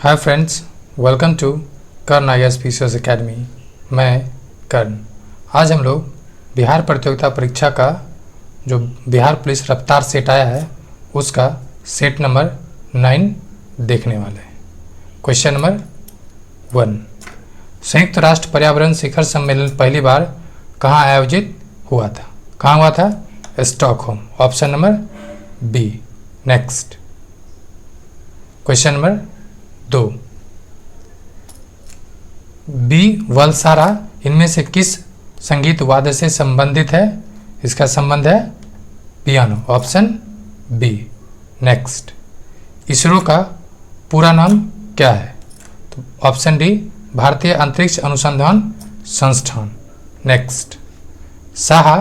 Hi friends, welcome to Karan IAS PCS academy. मैं कर्ण। आज हम लोग बिहार प्रतियोगिता परीक्षा का जो बिहार पुलिस रफ्तार सेट आया है उसका सेट नंबर 9 देखने वाले हैं। क्वेश्चन नंबर 1, संयुक्त राष्ट्र पर्यावरण शिखर सम्मेलन पहली बार कहाँ आयोजित हुआ था? कहाँ हुआ था? Stockholm. Option number B. Next question number 2, B वलसारा इनमें से किस संगीत वाद्य से संबंधित है? इसका संबंध है piano. Option B. Next, ISRO का पूरा नाम क्या है? तो ऑप्शन डी, भारतीय अंतरिक्ष अनुसंधान संस्थान। नेक्स्ट, साहा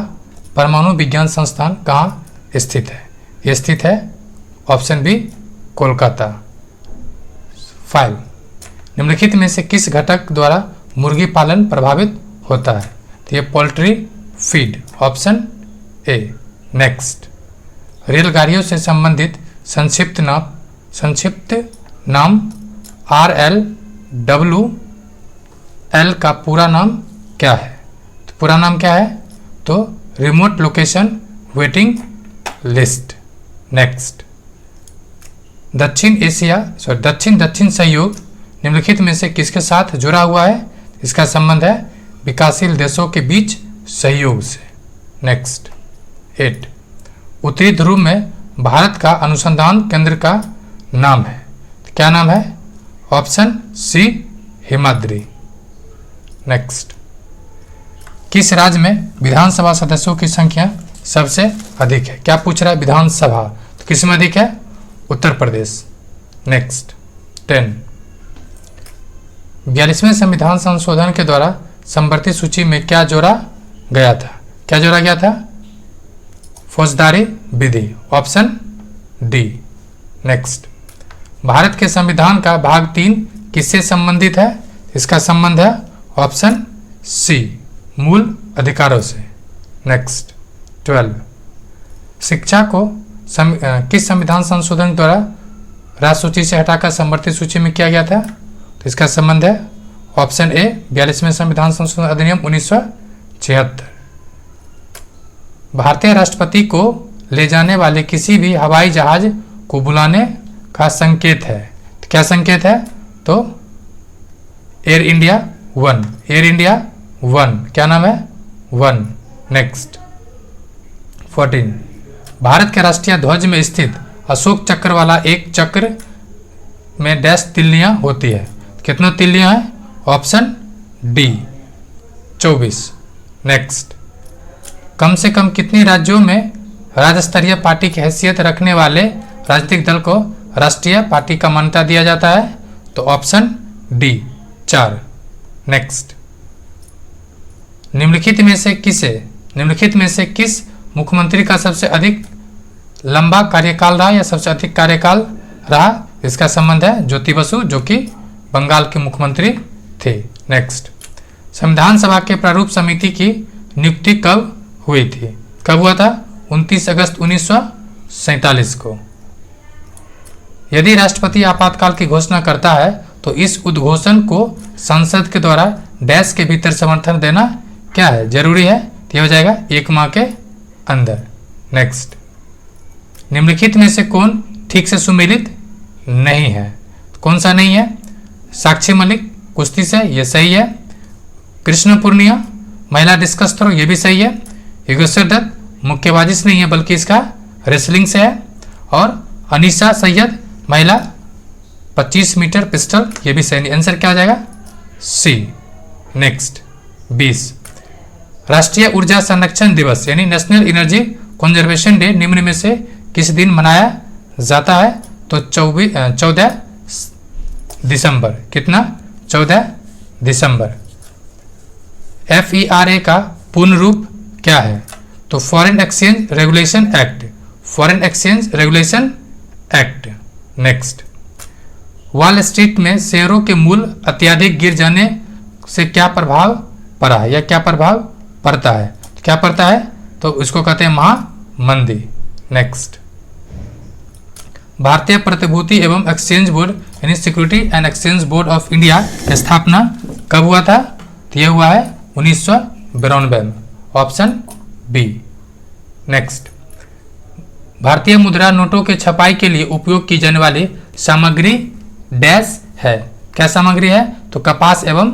परमाणु विज्ञान संस्थान कहाँ स्थित है? ये स्थित है ऑप्शन बी, कोलकाता। 5, निम्नलिखित में से किस घटक द्वारा मुर्गी पालन प्रभावित होता है? तो ये poultry feed. Option A. Next, रेलगाड़ियों से संबंधित संक्षिप्त नाम RLWL का पूरा नाम क्या है? तो पूरा नाम क्या है? तो remote location waiting list. Next, दक्षिण सहयोग निम्नलिखित में से किसके साथ जुड़ा हुआ है? इसका संबंध है विकासशील देशों के बीच सहयोग से। नेक्स्ट 8, उत्तरी ध्रुव में भारत का अनुसंधान केंद्र का नाम है। तो क्या नाम है? Option C, Himadri. नेक्स्ट, किस राज्य में विधानसभा सदस्यों की संख्या सबसे अधिक है? क्या पूछ रहा है? विधानसभा। तो किस में अधिक है? उत्तर प्रदेश। नेक्स्ट 10, 42वें संविधान संशोधन के द्वारा संवर्ती सूची में क्या जोड़ा गया था? क्या जोड़ा गया था? फौजदारी विधि। Option D. नेक्स्ट, भारत के संविधान का भाग 3 किससे संबंधित है? इसका संबंध है ऑप्शन सी, मूल अधिकारों से। नेक्स्ट 12, शिक्षा को किस संविधान संशोधन द्वारा राज्य सूची से हटाकर संवर्ती सूची में किया गया था? तो इसका संबंध है ऑप्शन ए, 42वें संविधान संशोधन अधिनियम 1976। भारतीय राष्ट्रपति को ले जाने वाले किसी भी हवाई जहाज को बुलाने का संकेत है। तो क्या संकेत है? तो एयर इंडिया 1। एयर इंडिया 1 क्या नाम है? 1। नेक्स्ट 14, भारत के राष्ट्रीय ध्वज में स्थित अशोक चक्र वाला एक चक्र में डैश तिल्लियां होती है। कितनी तिल्लियां हैं? Option D, 24। नेक्स्ट, कम से कम कितने राज्यों में राज्य स्तरीय पार्टी की हैसियत रखने वाले राजनीतिक दल को राष्ट्रीय पार्टी का मान्यता दिया जाता है? तो ऑप्शन डी, 4। नेक्स्ट, निम्नलिखित में से किस मुख्यमंत्री का सबसे अधिक लंबा कार्यकाल रहा या सबसे अधिक कार्यकाल रहा? इसका संबंध है ज्योति बसु, जो कि बंगाल के मुख्यमंत्री थे। नेक्स्ट, संविधान सभा के प्रारूप समिति की नियुक्ति कब हुई थी? कब हुआ था? 29 अगस्त 1947 को। यदि राष्ट्रपति आपातकाल की घोषणा करता है तो इस उद्घोषण को संसद के द्वारा डैश के भीतर समर्थन देना क्या है? जरूरी है। तो यह हो जाएगा 1 माह के अंदर। नेक्स्ट, निम्नलिखित में से कौन ठीक से सुमेलित नहीं है? कौन सा नहीं है? साक्षी मलिक कुश्ती से, ये सही है। कृष्ण पूर्णिया महिला डिस्कस थ्रो, ये भी सही है। योगेश्वर दत्त मुक्केबाजी से नहीं है बल्कि इसका रेसलिंग से है। और अनीसा सैयद महिला 25 मीटर पिस्टल, ये भी सही। आंसर क्या हो जाएगा? सी। नेक्स्ट 20, राष्ट्रीय ऊर्जा संरक्षण दिवस यानी नेशनल एनर्जी कंजर्वेशन डे निम्न में से किस दिन मनाया जाता है? तो 14 दिसंबर। कितना? 14 दिसंबर। FERA का पूर्ण रूप क्या है? तो foreign exchange regulation act. Foreign exchange regulation act. Next, wall street में शेयरों के मूल्य अत्यधिक गिर जाने से क्या प्रभाव पड़ा है या क्या प्रभाव पड़ता है? क्या पड़ता है? तो इसको कहते हैं महामंदी। नेक्स्ट, भारतीय प्रतिभूति एवं एक्सचेंज बोर्ड यानी security and exchange board of India की स्थापना कब हुआ था? तो यह हुआ है 1992 में, ऑप्शन बी। नेक्स्ट, भारतीय मुद्रा नोटों के छपाई के लिए उपयोग की जाने वाली सामग्री डैश है। क्या सामग्री है? तो कपास एवं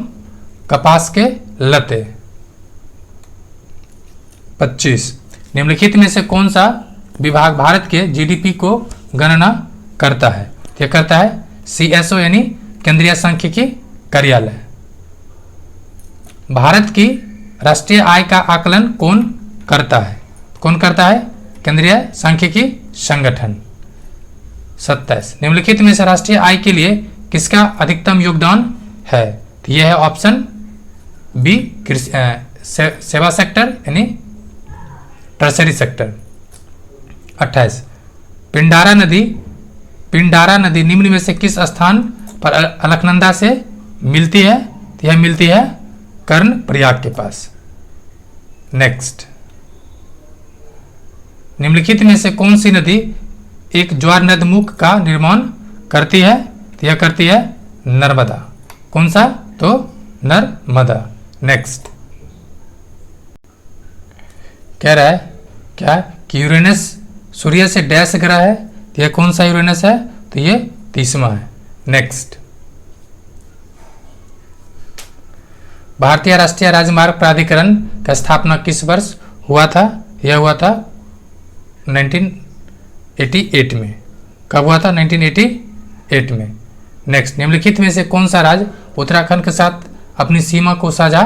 कपास के लते। 25, निम्नलिखित में से कौन सा विभाग भारत के जीडीपी को गणना करता है? यह करता है सीएसओ यानी केंद्रीय सांख्यिकी कार्यालय। भारत की राष्ट्रीय आय का आकलन कौन करता है? कौन करता है? केंद्रीय सांख्यिकी संगठन। 27, निम्नलिखित में से राष्ट्रीय आय के लिए किसका अधिकतम योगदान है? तो यह है ऑप्शन बी, सेवा सेक्टर यानी टर्सरी सेक्टर। 28, पिंडारा नदी निम्न में से किस स्थान पर अलकनंदा से मिलती है? तो यह मिलती है कर्ण प्रयाग के पास। नेक्स्ट, निम्नलिखित में से कौन सी नदी एक ज्वार नदमुख का निर्माण करती है? तो यह करती है नर्मदा। कौन सा? तो नर्मदा। नेक्स्ट, कह रहा है क्या कि यूरेनस सूर्य से डैश ग्रह है? तो यह कौन सा यूरेनस है? तो ये 30वां है। नेक्स्ट, भारतीय राष्ट्रीय राजमार्ग प्राधिकरण का स्थापना किस वर्ष हुआ था? यह हुआ था 1988 में। कब हुआ था? 1988 में। नेक्स्ट, निम्नलिखित में से कौन सा राज्य उत्तराखंड के साथ अपनी सीमा को साझा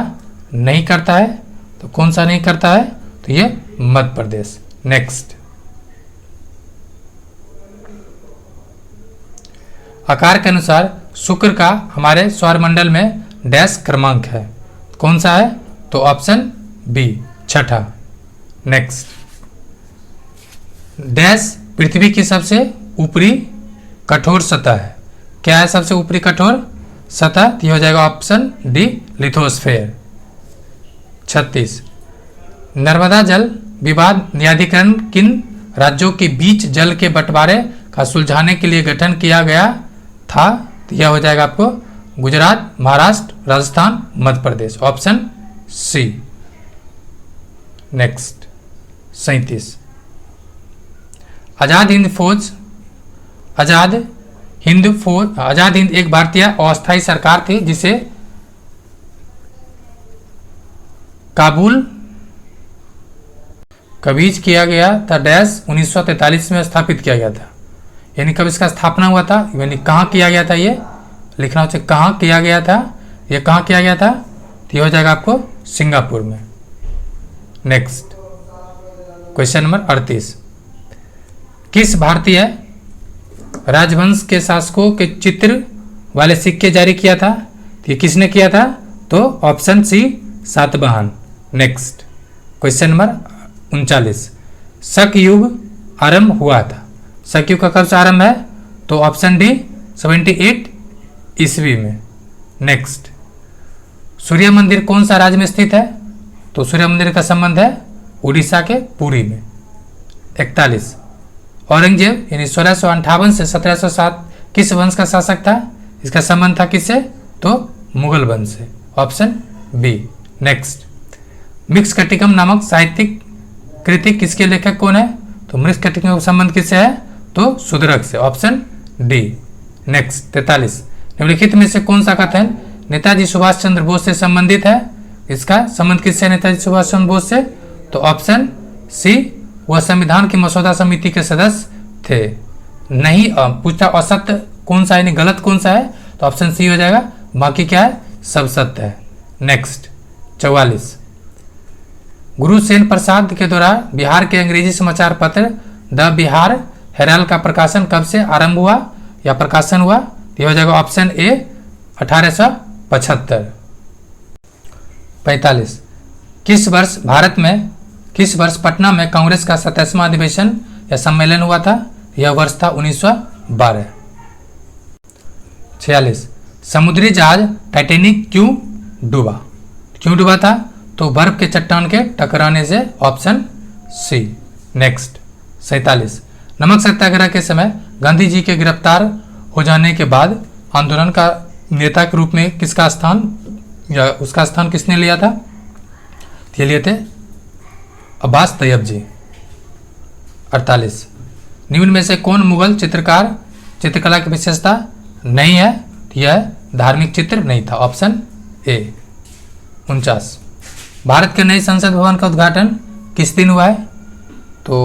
नहीं करता है? तो कौन सा नहीं करता है? तो ये मध्य प्रदेश। नेक्स्ट, आकार के अनुसार शुक्र का हमारे सौरमंडल में डैश क्रमांक है? कौन सा है? तो ऑप्शन बी, छठा। नेक्स्ट, डैश पृथ्वी की सबसे ऊपरी कठोर सतह है? क्या है सबसे ऊपरी कठोर सतह? तो यह हो जाएगा ऑप्शन डी, लिथोस्फेयर। 36, नर्मदा जल विवाद न्यायाधिकरण किन राज्यों के बीच जल के बंटवारे का सुलझाने के लिए गठन किया गया था? तो यह हो जाएगा आपको Gujarat, Maharashtra, Rajasthan, Madhya Pradesh, option C. Next, 37, Azad Hind एक भारतीय अस्थायी सरकार थी जिसे काबुल कबीज किया गया था डैश 1943 में स्थापित किया गया था। यानी कब इसका स्थापना हुआ था? यानी कहाँ किया गया था? ये लिखना हो चाहिए कहाँ किया गया था। ये कहाँ किया गया था? तो ये हो जाएगा आपको सिंगापुर में। नेक्स्ट, क्वेश्चन नंबर 38, किस भारतीय राजवंश के शासकों के चित्र वाले सिक्के जारी किया था? तो ये किसने किया था? तो option C, Satavahana. Next, question number 39, Shaka युग आरंभ हुआ था? शक युग का कब से आरंभ है? तो ऑप्शन डी, 78 ईस्वी में। नेक्स्ट, सूर्य मंदिर कौन सा राज्य में स्थित है? तो सूर्य मंदिर का संबंध है उड़ीसा के पुरी में। 41, औरंगजेब यानी 1658 से 1707 किस वंश का शासक था? इसका संबंध था किससे? तो मुगल वंश से, ऑप्शन बी। नेक्स्ट, मृच्छकटिकम नामक साहित्यिक कृति किसके लेखक कौन है? तो मृच्छकटिकम का संबंध किससे है? तो शूद्रक से, ऑप्शन डी। नेक्स्ट, 43, निम्नलिखित में से कौन सा कथन नेताजी सुभाष चंद्र बोस से संबंधित है? इसका संबंध किससे? नेताजी सुभाष चंद्र बोस से, तो ऑप्शन सी, वह संविधान की मसौदा समिति के सदस्य थे। नहीं पूछता असत्य कौन सा है, यानी गलत कौन सा है? तो ऑप्शन सी हो जाएगा, बाकी क्या है? सब सत्य है। नेक्स्ट, 44, गुरु सेन प्रसाद के द्वारा बिहार के अंग्रेजी समाचार पत्र द बिहार हेराल्ड का प्रकाशन कब से आरंभ हुआ या प्रकाशन हुआ? यह हो जाएगा ऑप्शन ए, 1875। 45, किस वर्ष पटना में कांग्रेस का 27वां अधिवेशन या सम्मेलन हुआ था? यह वर्ष था 1912। 46, समुद्री जहाज टाइटैनिक क्यों डूबा था? तो बर्फ के चट्टान के टकराने से, ऑप्शन सी। नेक्स्ट, 47, नमक सत्याग्रह के समय गांधी जी के गिरफ्तार हो जाने के बाद आंदोलन का नेता के रूप में किसका स्थान या उसका स्थान किसने लिया था? ये लिए थे अब्बास तैयब जी। 48 निम्न में से कौन मुगल चित्रकला की विशेषता नहीं है? यह धार्मिक चित्र नहीं था, ऑप्शन ए। 49 भारत के नए संसद भवन का उद्घाटन किस दिन हुआ है? तो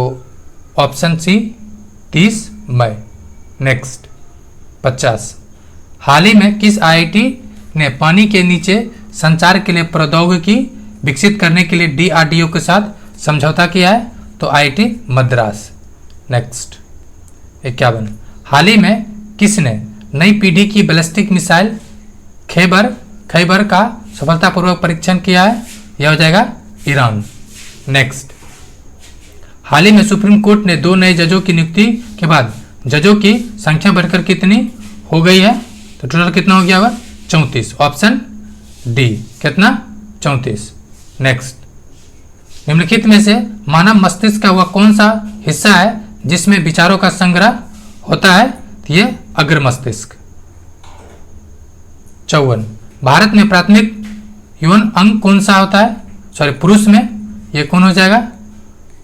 ऑप्शन सी 30 मई। नेक्स्ट 50 हाल ही में किस आईआईटी ने पानी के नीचे संचार के लिए प्रौद्योगिकी विकसित करने के लिए डीआरडीओ के साथ समझौता किया है? तो आईआईटी मद्रास। नेक्स्ट 51 हाल ही में किसने नई पीढ़ी की बैलिस्टिक मिसाइल खैबर का सफलतापूर्वक परीक्षण किया है? यह हो जाएगा ईरान। नेक्स्ट हाल ही में सुप्रीम कोर्ट ने 2 नए जजों की नियुक्ति के बाद जजों की संख्या बढ़कर कितनी हो गई है? तो टोटल कितना हो गया होगा? 34, ऑप्शन डी। कितना? 34। नेक्स्ट निम्नलिखित में से मानव मस्तिष्क का वह कौन सा हिस्सा है जिसमें विचारों का संग्रह होता है? तो ये अग्र मस्तिष्क। 54 भारत में प्राथमिक यौन अंग कौन सा होता है? सॉरी पुरुष में ये कौन हो जाएगा?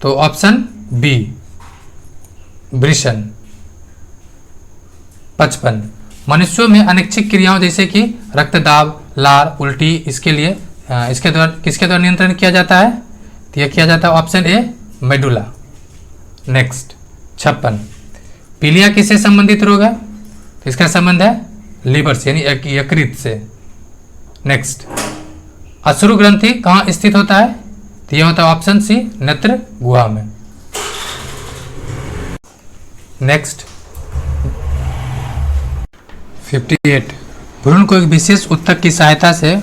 तो ऑप्शन बी वृषण। 55 मनुष्यों में अनैच्छिक क्रियाओं जैसे कि रक्तदाब, लार, उल्टी इसके द्वारा किसके द्वारा नियंत्रण किया जाता है? तो यह किया जाता है ऑप्शन ए मेडुला। नेक्स्ट 56 पीलिया किससे संबंधित रोग है? तो इसका संबंध है लीवर से यानी यकृत से। नेक्स्ट अश्रु ग्रंथि कहाँ स्थित होता है? तो यह होता है ऑप्शन सी नेत्र गुहा में। नेक्स्ट 58 भ्रूण को एक विशेष ऊतक की सहायता से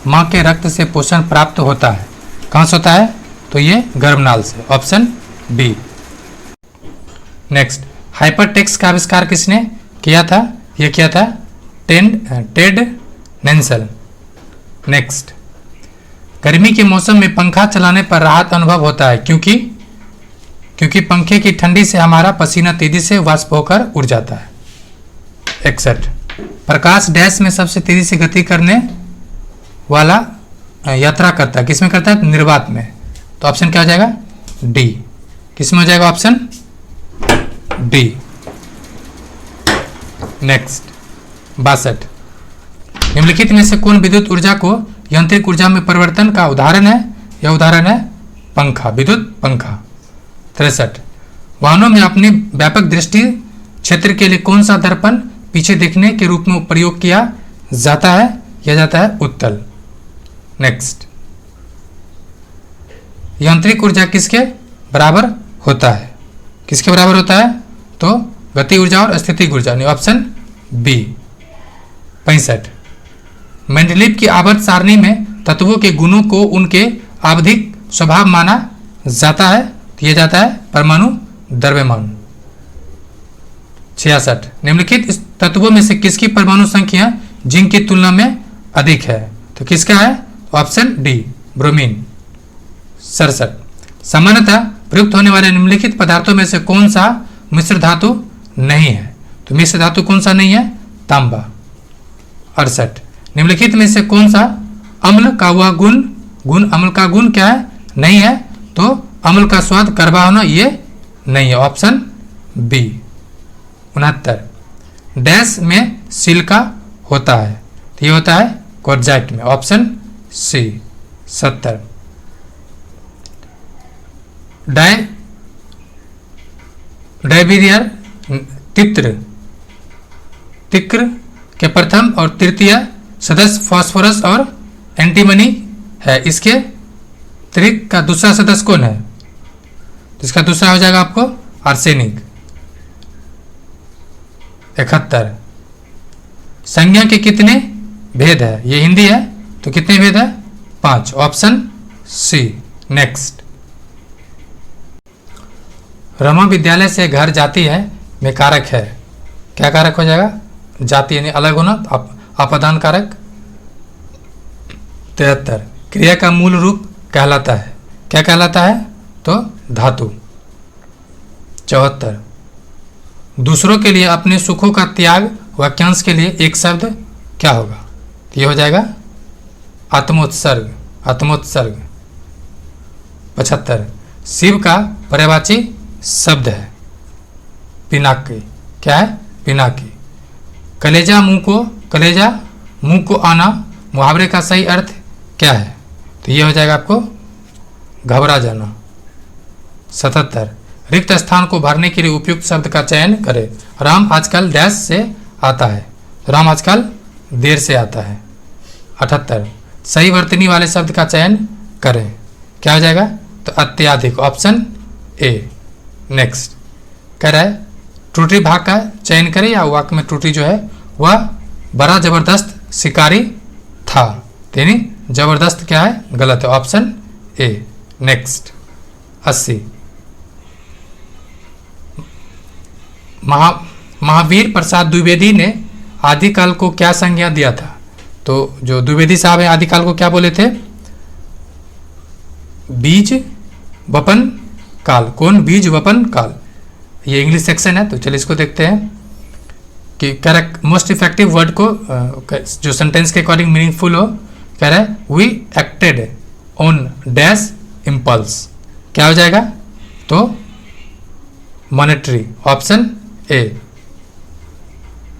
मां के रक्त से पोषण प्राप्त होता है। कहाँ से होता है? तो ये गर्भनाल से, ऑप्शन डी। नेक्स्ट हाइपरटेक्स्ट का आविष्कार किसने किया था? यह किया था टेड नेंसल। नेक्स्ट गर्मी के मौसम में पंखा चलाने पर राहत अनुभव होता है क्योंकि पंखे की ठंडी से हमारा पसीना तेजी से वाष्प होकर उड़ जाता है। 61 प्रकाश डैश में सबसे तेजी से गति करने वाला यात्रा करता है, किसमें करता है? निर्वात में। तो ऑप्शन क्या हो जाएगा? डी। किसमें हो जाएगा? Option D. नेक्स्ट 62 निम्नलिखित में से कौन विद्युत ऊर्जा को यांत्रिक ऊर्जा में परिवर्तन का उदाहरण है? यह उदाहरण है पंखा, विद्युत पंखा। 63 वाहनों में अपने व्यापक दृष्टि क्षेत्र के लिए कौन सा दर्पण पीछे देखने के रूप में प्रयोग किया जाता है? यह जाता है उत्तल। नेक्स्ट यांत्रिक ऊर्जा किसके बराबर होता है? किसके बराबर होता है? तो गति ऊर्जा और स्थितिक ऊर्जा, ऑप्शन बी। 65 मेंडलीव की आवर्त सारणी में तत्वों के गुणों को उनके आवधिक स्वभाव माना जाता है। यह जाता है परमाणु द्रव्यमान। 66 निम्नलिखित इस तत्वों में से किसकी परमाणु संख्या जिंक की तुलना में अधिक है? तो किसका है? Option D bromine. 67 सामान्यतः प्रयुक्त होने वाले निम्नलिखित पदार्थों में से कौन सा मिश्र धातु नहीं है? तो मिश्र धातु कौन सा नहीं है? तांबा। 68 निम्नलिखित में से कौन सा अम्ल का वह गुण अम्ल का गुण क्या है? नहीं है। तो अम्ल का स्वाद कड़वा होना ये नहीं है, ऑप्शन बी। 69 डैश में सिलिका होता है, तो ये होता है क्वार्ट्जाइट में, ऑप्शन सी। 70 डायबीरियर तिक्र के प्रथम और तृतीय सदस्य फास्फोरस और एंटीमनी है। इसके त्रिक का दूसरा सदस्य कौन है? तो इसका दूसरा हो जाएगा आपको आर्सेनिक। 71 संज्ञा के कितने भेद है? ये हिंदी है तो कितने भेद है? 5, ऑप्शन सी। नेक्स्ट रमा विद्यालय से घर जाती है में कारक है, क्या कारक हो जाएगा? जाति यानी अलग होना, अपादान कारक। 73 क्रिया का मूल रूप कहलाता है, क्या कहलाता है? तो धातु। 74 दूसरों के लिए अपने सुखों का त्याग वाक्यांश के लिए एक शब्द क्या होगा? तो ये हो जाएगा आत्मोत्सर्ग। आत्मोत्सर्ग। 75 शिव का पर्यायवाची शब्द है पिनाकी। क्या है? पिनाकी। कलेजा मुंह को आना मुहावरे का सही अर्थ क्या है? तो ये हो जाएगा आपको घबरा जाना। 77 रिक्त स्थान को भरने के लिए उपयुक्त शब्द का चयन करें। राम आजकल डैश से आता है, राम आजकल देर से आता है। 78 सही वर्तनी वाले शब्द का चयन करें। क्या हो जाएगा? तो अत्यधिक, ऑप्शन ए। नेक्स्ट कह रहा है त्रुटि भाग का चयन करें या वाक्य में त्रुटि जो है वह बड़ा जबरदस्त शिकारी था, यानी जबरदस्त क्या है? गलत है, option A. Next 80 Mahavir Prasad Dwivedi ने आदिकाल को क्या संज्ञा दिया था? तो जो द्विवेदी साहब हैं आदिकाल को क्या बोले थे? बीज वपन काल। कौन? बीज वपन काल। ये इंग्लिश सेक्शन है, तो चलिए इसको देखते हैं कि करेक्ट मोस्ट इफेक्टिव वर्ड को जो सेंटेंस के अकॉर्डिंग मीनिंगफुल हो। कह रहा है we acted on dash impulse. क्या हो जाएगा? तो monetary, option A.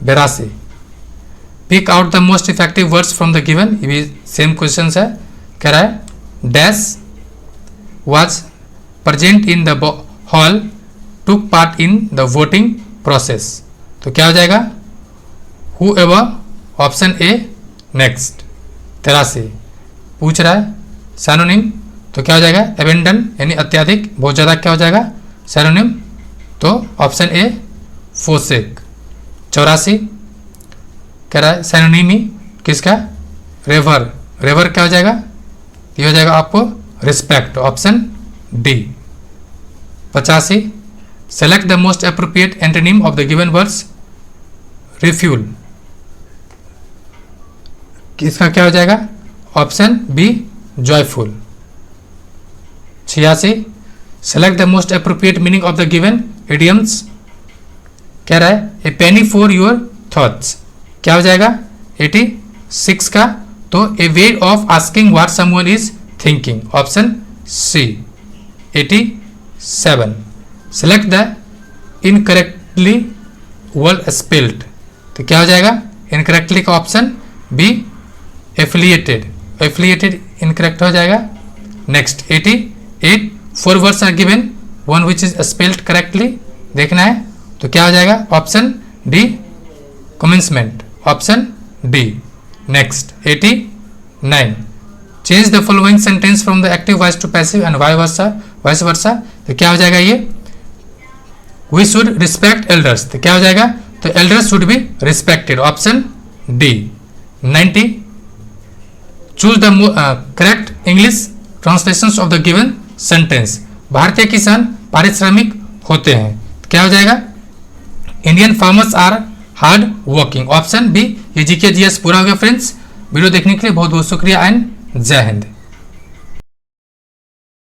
82 pick out the most effective words from the given. ये भी सेम क्वेश्चन है। कह रहा है dash was present in the hall took part in the voting process. तो क्या हो जाएगा? However, option A. Next 83 पूछ रहा है सैनोनिम। तो क्या हो जाएगा? एबेंडन यानी अत्यधिक, बहुत ज़्यादा क्या हो जाएगा? सैनोनिम। तो ऑप्शन ए फोसेक। 84 कह रहा है सैनोनिमी किसका? रेवर। रेवर क्या हो जाएगा? ये हो जाएगा आपको respect, option D. 85 select the most appropriate antonym of the given words. Refuel किसका क्या हो जाएगा? Option B joyful. 86 select the most appropriate meaning of the given idioms. कह रहा है a penny for your thoughts. क्या हो जाएगा? 86 का तो a way of asking what someone is thinking, option C. 87 select the incorrectly word spelled. तो क्या हो जाएगा? इनकरेक्टली का option B affiliated. Affiliated incorrect हो जाएगा। Next 88 4 words are given, one which is spelled correctly देखना है। तो क्या हो जाएगा? Option D commencement, option D. Next 89 change the following sentence from the active voice to passive and vice versa. तो क्या हो जाएगा? ये वी शुड रिस्पेक्ट एल्डर्स। तो क्या हो जाएगा? तो elders should be respected, option D. 90 choose the correct English translations of the given sentence. भारतीय किसान पारिश्रमिक होते हैं। तो क्या हो जाएगा? Indian farmers are hard working, option B. ये जीके जीएस पूरा हो गया फ्रेंड्स। वीडियो देखने के लिए बहुत बहुत शुक्रिया एंड जय हिंद।